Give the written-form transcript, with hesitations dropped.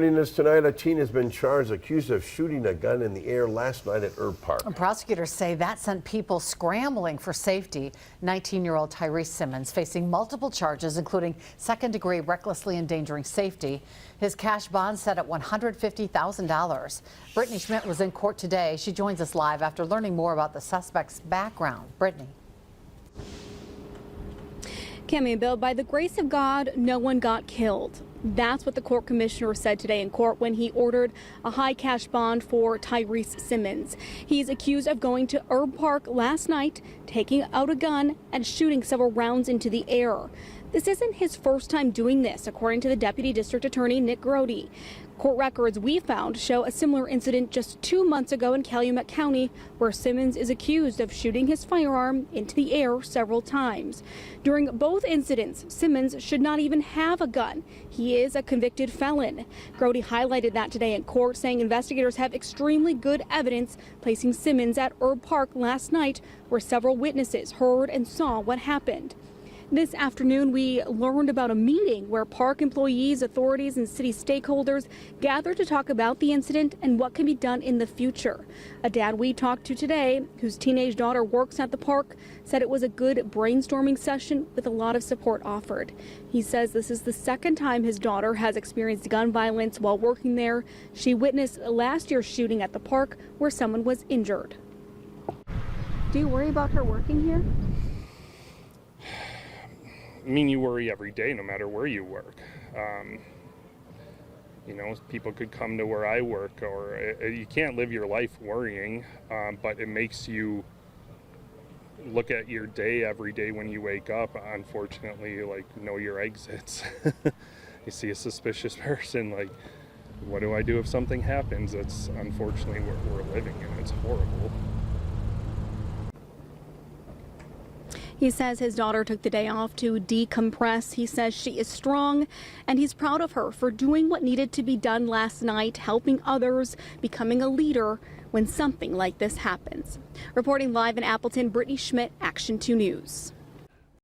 Joining us tonight, a teen has been charged, accused of shooting a gun in the air last night at Erb Park. And prosecutors say that sent people scrambling for safety. 19-year-old Tyrese Simmons facing multiple charges, including second-degree recklessly endangering safety. His cash bond set at $150,000. Brittany Schmidt was in court today. She joins us live after learning more about the suspect's background. Brittany. Cammy and Bill, by the grace of God, no one got killed. That's what the court commissioner said today in court when he ordered a high cash bond for Tyrese Simmons. He's accused of going to Erb Park last night, taking out a gun and shooting several rounds into the air. This isn't his first time doing this, according to the Deputy District Attorney Nick Grody. Court records we found show a similar incident just 2 months ago in Calumet County, where Simmons is accused of shooting his firearm into the air several times. During both incidents, Simmons should not even have a gun. He is a convicted felon. Grody highlighted that today in court, saying investigators have extremely good evidence placing Simmons at Erb Park last night, where several witnesses heard and saw what happened. This afternoon, we learned about a meeting where park employees, authorities, and city stakeholders gathered to talk about the incident and what can be done in the future. A dad we talked to today, whose teenage daughter works at the park, said it was a good brainstorming session with a lot of support offered. He says this is the second time his daughter has experienced gun violence while working there. She witnessed last year's shooting at the park where someone was injured. Do you worry about her working here? I mean, you worry every day, no matter where you work. You know, people could come to where I work, or you can't live your life worrying, but it makes you look at your day every day when you wake up. Unfortunately, like, know your exits. You see a suspicious person, like, what do I do if something happens? That's unfortunately what we're living in. It's horrible. He says his daughter took the day off to decompress. He says she is strong, and he's proud of her for doing what needed to be done last night, helping others, becoming a leader when something like this happens. Reporting live in Appleton, Brittany Schmidt, Action 2 News.